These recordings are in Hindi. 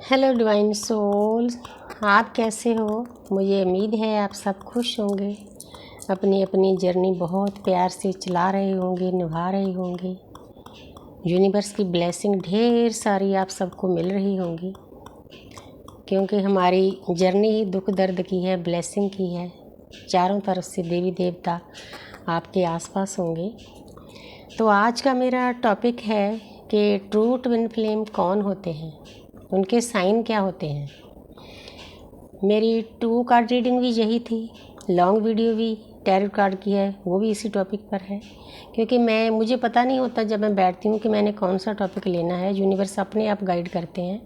हेलो डिवाइन सोल्स, आप कैसे हो। मुझे उम्मीद है आप सब खुश होंगे, अपनी अपनी जर्नी बहुत प्यार से चला रहे होंगे, निभा रहे होंगे। यूनिवर्स की ब्लेसिंग ढेर सारी आप सबको मिल रही होंगी, क्योंकि हमारी जर्नी ही दुख दर्द की है, ब्लेसिंग की है। चारों तरफ से देवी देवता आपके आसपास होंगे। तो आज का मेरा टॉपिक है कि ट्रू ट्विन फ्लेम कौन होते हैं, उनके साइन क्या होते हैं। मेरी 2 कार्ड रीडिंग भी यही थी, लॉन्ग वीडियो भी टैरो कार्ड की है, वो भी इसी टॉपिक पर है। क्योंकि मुझे पता नहीं होता जब मैं बैठती हूँ कि मैंने कौन सा टॉपिक लेना है। यूनिवर्स अपने आप गाइड करते हैं,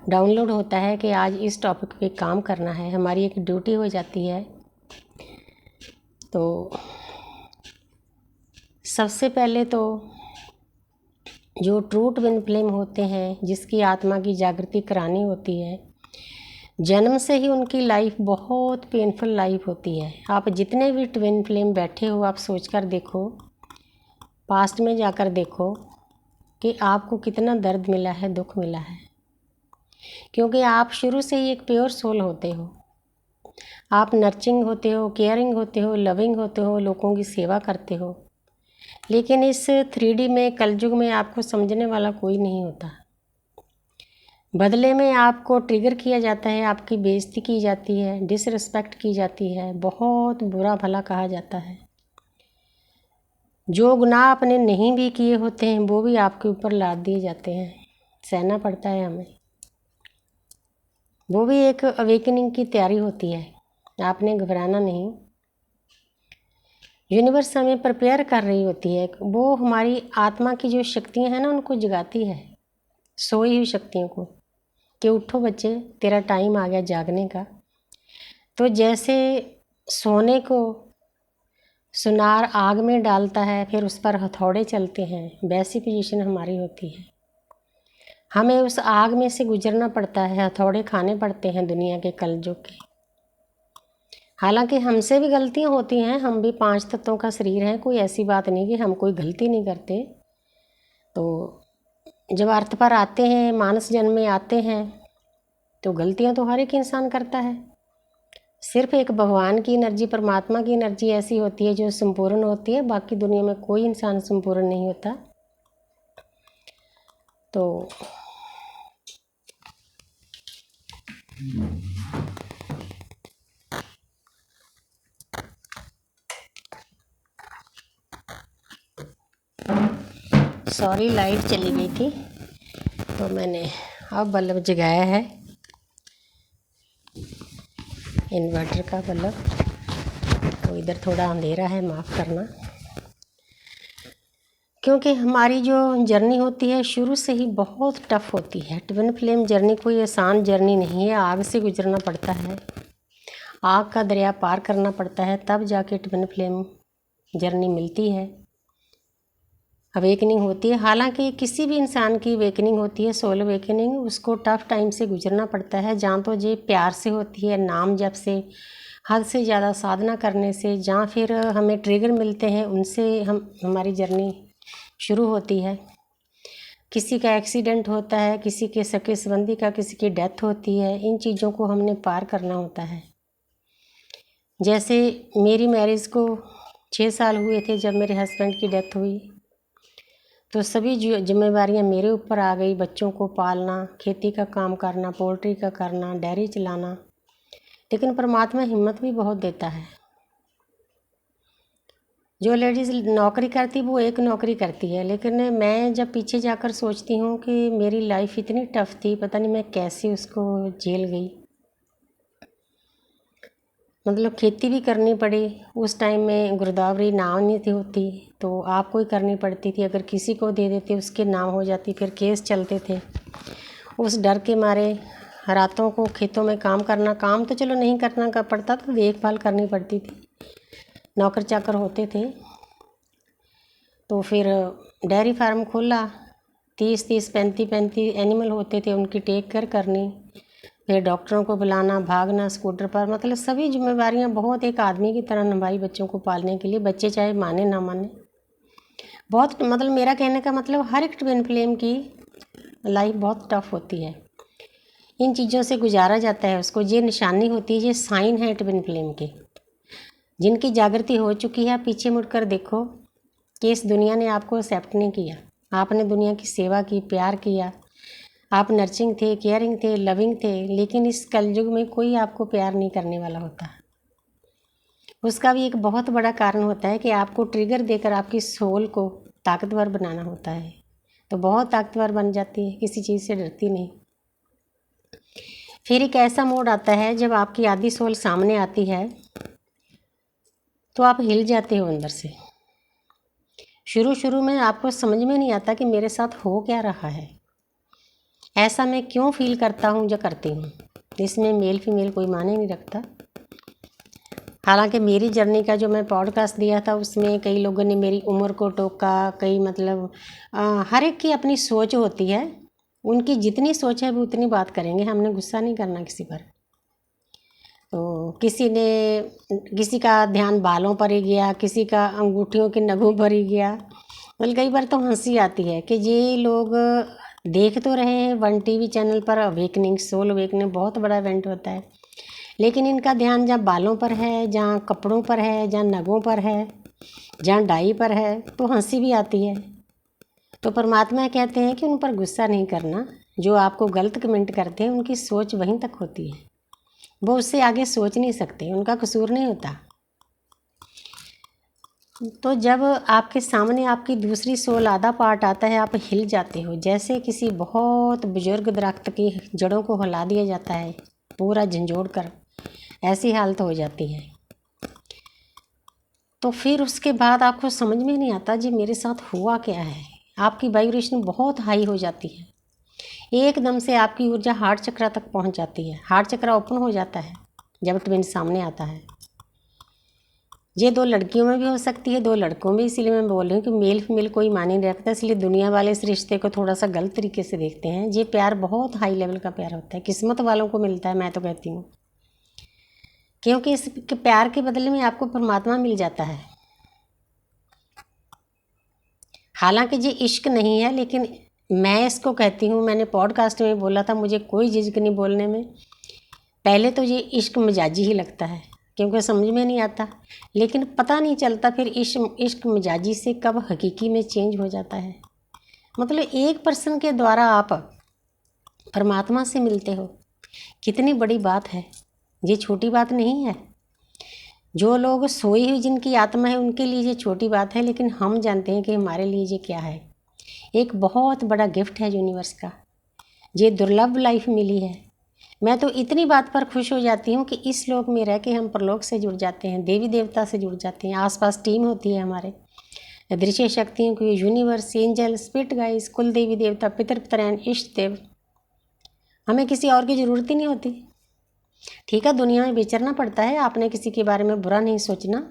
डाउनलोड होता है कि आज इस टॉपिक पे काम करना है, हमारी एक ड्यूटी हो जाती है। तो सबसे पहले तो जो ट्रू ट्विन फ्लेम होते हैं, जिसकी आत्मा की जागृति करानी होती है, जन्म से ही उनकी लाइफ बहुत पेनफुल लाइफ होती है। आप जितने भी ट्विन फ्लेम बैठे हो, आप सोचकर देखो, पास्ट में जाकर देखो कि आपको कितना दर्द मिला है, दुख मिला है। क्योंकि आप शुरू से ही एक प्योर सोल होते हो, आप नर्चिंग होते हो, केयरिंग होते हो, लविंग होते हो, लोगों की सेवा करते हो। लेकिन इस 3D में, कलयुग में आपको समझने वाला कोई नहीं होता। बदले में आपको ट्रिगर किया जाता है, आपकी बेइज्जती की जाती है, डिसरिस्पेक्ट की जाती है, बहुत बुरा भला कहा जाता है। जो गुनाह आपने नहीं भी किए होते हैं वो भी आपके ऊपर लाद दिए जाते हैं, सहना पड़ता है हमें। वो भी एक अवेकनिंग की तैयारी होती है, आपने घबराना नहीं। यूनिवर्स हमें प्रिपेयर कर रही होती है, वो हमारी आत्मा की जो शक्तियाँ हैं ना, उनको जगाती है, सोई हुई शक्तियों को, कि उठो बच्चे, तेरा टाइम आ गया जागने का। तो जैसे सोने को सुनार आग में डालता है, फिर उस पर हथौड़े चलते हैं, वैसी पोजीशन हमारी होती है। हमें उस आग में से गुजरना पड़ता है, हथौड़े खाने पड़ते हैं दुनिया के कलयुग के। हालांकि हमसे भी गलतियां होती हैं, हम भी 5 तत्वों का शरीर हैं, कोई ऐसी बात नहीं कि हम कोई गलती नहीं करते। तो जब अर्थ पर आते हैं, मानस जन्म में आते हैं, तो गलतियां तो हर एक इंसान करता है। सिर्फ एक भगवान की एनर्जी, परमात्मा की एनर्जी ऐसी होती है जो संपूर्ण होती है, बाकी दुनिया में कोई इंसान संपूर्ण नहीं होता। तो सॉरी, लाइट चली गई थी, तो मैंने अब बल्ब जगाया है, इन्वर्टर का बल्ब। तो इधर थोड़ा अंधेरा है, माफ़ करना। क्योंकि हमारी जो जर्नी होती है शुरू से ही बहुत टफ होती है। ट्विन फ्लेम जर्नी कोई आसान जर्नी नहीं है, आग से गुजरना पड़ता है, आग का दरिया पार करना पड़ता है, तब जाके ट्विन फ्लेम जर्नी मिलती है, अवेकनिंग होती है। हालांकि किसी भी इंसान की अवेकनिंग होती है, सोल अवेकनिंग, उसको टफ टाइम से गुजरना पड़ता है। जहाँ तो ये प्यार से होती है, नाम जप से, हद से ज़्यादा साधना करने से, जहाँ फिर हमें ट्रिगर मिलते हैं, उनसे हमारी जर्नी शुरू होती है। किसी का एक्सीडेंट होता है, किसी के सगे संबंधी का, किसी की डेथ होती है, इन चीज़ों को हमने पार करना होता है। जैसे मेरी मैरिज को 6 साल हुए थे जब मेरे हस्बैंड की डेथ हुई, तो सभी जिम्मेवारियां मेरे ऊपर आ गई। बच्चों को पालना, खेती का काम करना, पोल्ट्री का करना, डेयरी चलाना। लेकिन परमात्मा हिम्मत भी बहुत देता है। जो लेडीज़ नौकरी करती वो एक नौकरी करती है, लेकिन मैं जब पीछे जाकर सोचती हूँ कि मेरी लाइफ इतनी टफ थी, पता नहीं मैं कैसे उसको झेल गई। मतलब खेती भी करनी पड़ी, उस टाइम में गिरदावरी नाव नहीं थी होती, तो आपको ही करनी पड़ती थी। अगर किसी को दे देते उसके नाम हो जाती, फिर केस चलते थे। उस डर के मारे रातों को खेतों में काम करना, काम तो चलो नहीं करना का पड़ता, तो देखभाल करनी पड़ती थी, नौकर चाकर होते थे। तो फिर डेयरी फार्म खोला, 30-30, 35-35 एनिमल होते थे, उनकी टेक केयर करनी, फिर डॉक्टरों को बुलाना, भागना स्कूटर पर, मतलब सभी जिम्मेवारियां बहुत एक आदमी की तरह निभाई बच्चों को पालने के लिए। बच्चे चाहे माने ना माने, बहुत, मतलब मेरा कहने का मतलब हर एक ट्विन फ्लेम की लाइफ बहुत टफ होती है। इन चीज़ों से गुजारा जाता है उसको। ये निशानी होती है, ये साइन है ट्विन फ्लेम के। जिनकी जागृति हो चुकी है, पीछे मुड़कर देखो कि इस दुनिया ने आपको एक्सेप्ट नहीं किया। आपने दुनिया की सेवा की, प्यार किया, आप नर्चिंग थे, केयरिंग थे, लविंग थे, लेकिन इस कलयुग में कोई आपको प्यार नहीं करने वाला होता। उसका भी एक बहुत बड़ा कारण होता है कि आपको ट्रिगर देकर आपकी सोल को ताकतवर बनाना होता है। तो बहुत ताकतवर बन जाती है, किसी चीज़ से डरती नहीं। फिर एक ऐसा मोड आता है जब आपकी आधी सोल सामने आती है तो आप हिल जाते हो अंदर से। शुरू शुरू में आपको समझ में नहीं आता कि मेरे साथ हो क्या रहा है, ऐसा मैं क्यों फील करता हूँ जो करती हूँ। इसमें मेल फीमेल कोई मायने नहीं रखता। हालांकि मेरी जर्नी का जो मैं पॉडकास्ट दिया था उसमें कई लोगों ने मेरी उम्र को टोका, कई मतलब हर एक की अपनी सोच होती है, उनकी जितनी सोच है वो उतनी बात करेंगे। हमने गुस्सा नहीं करना किसी पर। तो किसी का ध्यान बालों पर ही गया, किसी का अंगूठियों के नगों पर ही गया। मतलब कई बार तो हंसी आती है कि ये लोग देख तो रहे हैं वन टीवी चैनल पर अवेकनिंग, सोल अवेकनिंग बहुत बड़ा इवेंट होता है, लेकिन इनका ध्यान जहाँ बालों पर है, जहाँ कपड़ों पर है, जहाँ नगों पर है, जहाँ डाई पर है, तो हंसी भी आती है। तो परमात्मा कहते हैं कि उन पर गुस्सा नहीं करना। जो आपको गलत कमेंट करते हैं उनकी सोच वहीं तक होती है, वो उससे आगे सोच नहीं सकते, उनका कसूर नहीं होता। तो जब आपके सामने आपकी दूसरी सोल आधा पार्ट आता है, आप हिल जाते हो जैसे किसी बहुत बुजुर्ग दरख्त की जड़ों को हिला दिया जाता है पूरा झंझोड़ कर, ऐसी हालत हो जाती है। तो फिर उसके बाद आपको समझ में नहीं आता जी मेरे साथ हुआ क्या है। आपकी वाइब्रेशन बहुत हाई हो जाती है, एकदम से आपकी ऊर्जा हार्ट चक्र तक पहुंच जाती है। हार्ट चक्र ओपन हो जाता है जब ट्विन सामने आता है। ये 2 लड़कियों में भी हो सकती है, 2 लड़कों में, इसीलिए मैं बोल रही हूँ कि मेल फीमेल कोई मायने नहीं रखता। इसलिए दुनिया वाले इस रिश्ते को थोड़ा सा गलत तरीके से देखते हैं। ये प्यार बहुत हाई लेवल का प्यार होता है, किस्मत वालों को मिलता है, मैं तो कहती हूँ, क्योंकि इस प्यार के बदले में आपको परमात्मा मिल जाता है। हालांकि ये इश्क नहीं है, लेकिन मैं इसको कहती हूँ, मैंने पॉडकास्ट में बोला था, मुझे कोई झिझक नहीं बोलने में। पहले तो ये इश्क मिजाजी ही लगता है क्योंकि समझ में नहीं आता, लेकिन पता नहीं चलता फिर इश्क मिजाजी से कब हकीकी में चेंज हो जाता है। मतलब एक पर्सन के द्वारा आप परमात्मा से मिलते हो, कितनी बड़ी बात है, ये छोटी बात नहीं है। जो लोग सोई हुई जिनकी आत्मा है उनके लिए ये छोटी बात है, लेकिन हम जानते हैं कि हमारे लिए ये क्या है। एक बहुत बड़ा गिफ्ट है यूनिवर्स का, ये दुर्लभ लाइफ मिली है। मैं तो इतनी बात पर खुश हो जाती हूँ कि इस लोक में रह के हम परलोक से जुड़ जाते हैं, देवी देवता से जुड़ जाते हैं। आसपास टीम होती है हमारे, दृश्य शक्तियों की, यूनिवर्स, एंजल, स्पिरिट गाइस, कुल देवी देवता, पितर पितरैन, इष्ट देव। हमें किसी और की ज़रूरत ही नहीं होती। ठीक है, दुनिया में विचरना पड़ता है, आपने किसी के बारे में बुरा नहीं सोचना।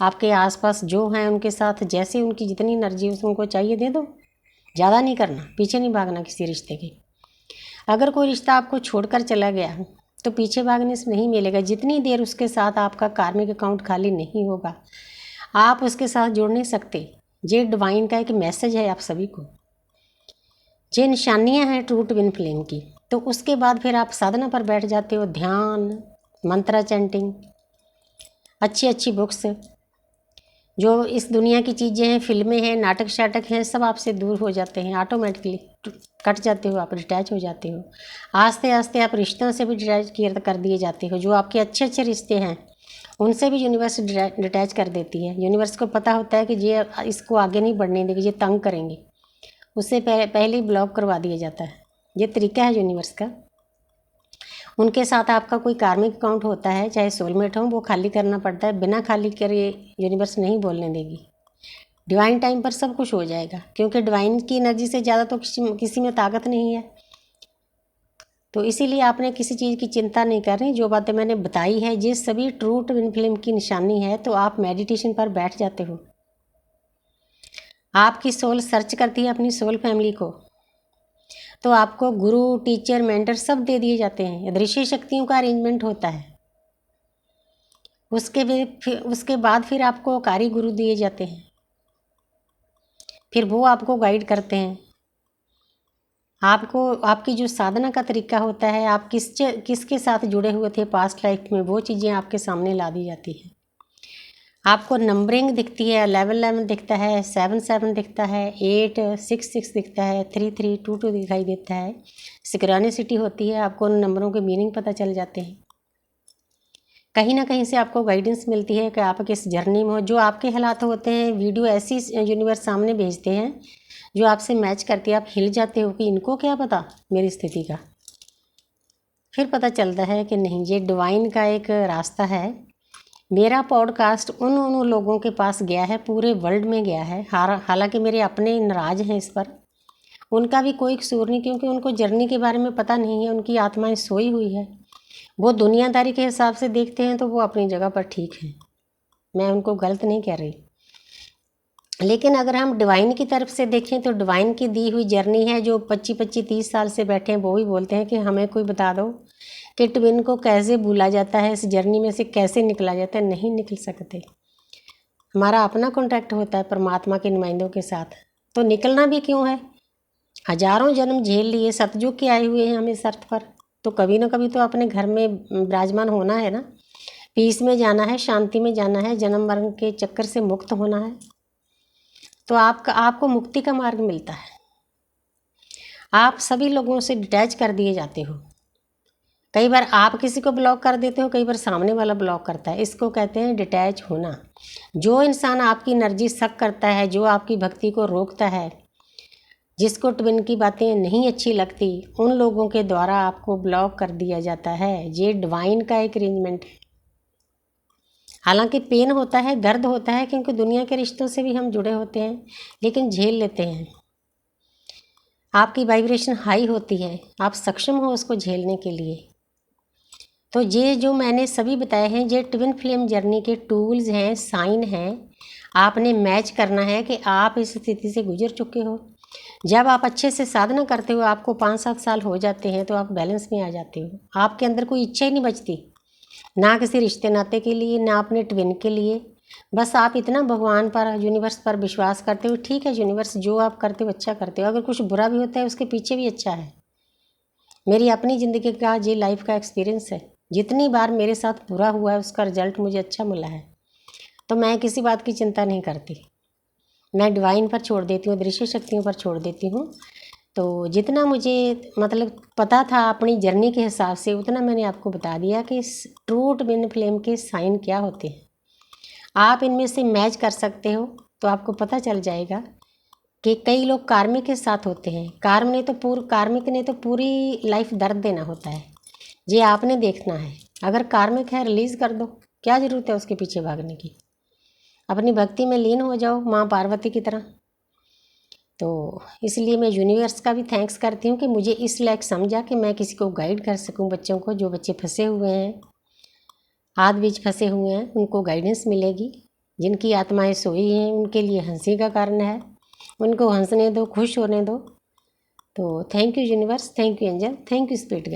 आपके आसपास जो हैं उनके साथ जैसे उनकी जितनी एनर्जी उनको चाहिए दे दो, ज़्यादा नहीं करना, पीछे नहीं भागना किसी रिश्ते के। अगर कोई रिश्ता आपको छोड़कर चला गया तो पीछे भागने से नहीं मिलेगा। जितनी देर उसके साथ आपका कार्मिक अकाउंट खाली नहीं होगा, आप उसके साथ जुड़ नहीं सकते। ये डिवाइन का एक मैसेज है आप सभी को। ये निशानियां हैं ट्रू ट्विन फ्लेम की। तो उसके बाद फिर आप साधना पर बैठ जाते हो, ध्यान, मंत्रा चैंटिंग, अच्छी अच्छी बुक्स, जो इस दुनिया की चीज़ें हैं, फिल्में हैं, नाटक शाटक हैं, सब आपसे दूर हो जाते हैं ऑटोमेटिकली। कट जाते हो आप, डिटैच हो जाते हो। आस्ते आस्ते आप रिश्तों से भी डिटैच कर दिए जाते हो। जो आपके अच्छे अच्छे रिश्ते हैं उनसे भी यूनिवर्स डिटैच कर देती है। यूनिवर्स को पता होता है कि ये इसको आगे नहीं बढ़ने देगी, ये तंग करेंगे, उससे पहले ही ब्लॉक करवा दिया जाता है। ये तरीका है यूनिवर्स का। उनके साथ आपका कोई कार्मिक अकाउंट होता है, चाहे सोलमेट हो, वो खाली करना पड़ता है। बिना खाली करे यूनिवर्स नहीं बोलने देगी। डिवाइन टाइम पर सब कुछ हो जाएगा, क्योंकि डिवाइन की एनर्जी से ज़्यादा तो किसी में ताकत नहीं है। तो इसीलिए आपने किसी चीज़ की चिंता नहीं करनी। जो बातें मैंने बताई है ये सभी ट्रू ट्विन फ्लेम की निशानी है। तो आप मेडिटेशन पर बैठ जाते हो, आपकी सोल सर्च करती है अपनी सोल फैमिली को, तो आपको गुरु, टीचर, मेंटर सब दे दिए जाते हैं। दृश्य शक्तियों का अरेंजमेंट होता है। उसके बाद फिर आपको कारी गुरु दिए जाते हैं, फिर वो आपको गाइड करते हैं। आपको आपकी जो साधना का तरीका होता है, आप किसके साथ जुड़े हुए थे पास्ट लाइफ में, वो चीज़ें आपके सामने ला दी जाती हैं। आपको नंबरिंग दिखती है, 11 दिखता है, 7 दिखता है, 8 6 दिखता है, 3 2 दिखाई देता है। सिक्रानिसिटी होती है, आपको उन नंबरों के मीनिंग पता चल जाते हैं। कहीं ना कहीं से आपको गाइडेंस मिलती है कि आप किस जर्नी में हो। जो आपके हालात होते हैं, वीडियो ऐसी यूनिवर्स सामने भेजते हैं जो आपसे मैच करती है। आप हिल जाते हो कि इनको क्या पता मेरी स्थिति का। फिर पता चलता है कि नहीं, ये डिवाइन का एक रास्ता है। मेरा पॉडकास्ट उन लोगों के पास गया है, पूरे वर्ल्ड में गया है। हालांकि मेरे अपने नाराज हैं इस पर, उनका भी कोई कसूर नहीं, क्योंकि उनको जर्नी के बारे में पता नहीं है। उनकी आत्माएं सोई हुई है, वो दुनियादारी के हिसाब से देखते हैं तो वो अपनी जगह पर ठीक है, मैं उनको गलत नहीं कह रही। लेकिन अगर हम डिवाइन की तरफ से देखें तो डिवाइन की दी हुई जर्नी है। जो 25-30 साल से बैठे हैं वो भी बोलते हैं कि हमें कोई बता दो कि ट्विन को कैसे भूला जाता है, इस जर्नी में से कैसे निकला जाता है। नहीं निकल सकते। हमारा अपना कॉन्टैक्ट होता है परमात्मा के नुमाइंदों के साथ, तो निकलना भी क्यों है। हजारों जन्म झेल लिए, सतयुग के आए हुए हैं हम इस अर्थ पर, तो कभी ना कभी तो अपने घर में विराजमान होना है ना। पीस में जाना है, शांति में जाना है, जन्म मरण के चक्कर से मुक्त होना है। तो आपको मुक्ति का मार्ग मिलता है। आप सभी लोगों से डिटैच कर दिए जाते हो। कई बार आप किसी को ब्लॉक कर देते हो, कई बार सामने वाला ब्लॉक करता है। इसको कहते हैं डिटैच होना। जो इंसान आपकी एनर्जी सक करता है, जो आपकी भक्ति को रोकता है, जिसको ट्विन की बातें नहीं अच्छी लगती, उन लोगों के द्वारा आपको ब्लॉक कर दिया जाता है। ये डिवाइन का एक अरेंजमेंट है। हालांकि पेन होता है, दर्द होता है, क्योंकि दुनिया के रिश्तों से भी हम जुड़े होते हैं, लेकिन झेल लेते हैं। आपकी वाइब्रेशन हाई होती है, आप सक्षम हो उसको झेलने के लिए। तो ये जो मैंने सभी बताए हैं, ये ट्विन फ्लेम जर्नी के टूल्स हैं, साइन हैं। आपने मैच करना है कि आप इस स्थिति से गुजर चुके हो। जब आप अच्छे से साधना करते हो, आपको 5-7 साल हो जाते हैं, तो आप बैलेंस में आ जाते हो। आपके अंदर कोई इच्छा ही नहीं बचती, ना किसी रिश्ते नाते के लिए, ना अपने ट्विन के लिए। बस आप इतना भगवान पर, यूनिवर्स पर विश्वास करते हो। ठीक है यूनिवर्स, जो आप करते हो अच्छा करते हो। अगर कुछ बुरा भी होता है उसके पीछे भी अच्छा है। मेरी अपनी ज़िंदगी का ये लाइफ का एक्सपीरियंस है। जितनी बार मेरे साथ बुरा हुआ है उसका रिजल्ट मुझे अच्छा मिला है। तो मैं किसी बात की चिंता नहीं करती, मैं डिवाइन पर छोड़ देती हूँ, दृश्य शक्तियों पर छोड़ देती हूँ। तो जितना मुझे मतलब पता था अपनी जर्नी के हिसाब से, उतना मैंने आपको बता दिया कि ट्रू ट्विन फ्लेम के साइन क्या होते हैं। आप इनमें से मैच कर सकते हो तो आपको पता चल जाएगा कि कई लोग कार्मिक के साथ होते हैं। कार्मिक ने तो पूरी लाइफ दर्द देना होता है, ये आपने देखना है। अगर कार्मिक है, रिलीज़ कर दो, क्या ज़रूरत है उसके पीछे भागने की। अपनी भक्ति में लीन हो जाओ माँ पार्वती की तरह। तो इसलिए मैं यूनिवर्स का भी थैंक्स करती हूँ कि मुझे इस लायक समझा कि मैं किसी को गाइड कर सकूँ। बच्चों को, जो बच्चे फंसे हुए हैं, हाथ बीच फंसे हुए हैं, उनको गाइडेंस मिलेगी। जिनकी आत्माएं सोई हैं उनके लिए हंसी का कारण है, उनको हंसने दो, खुश होने दो। तो thank you universe, thank you angel, thank you spirit guide.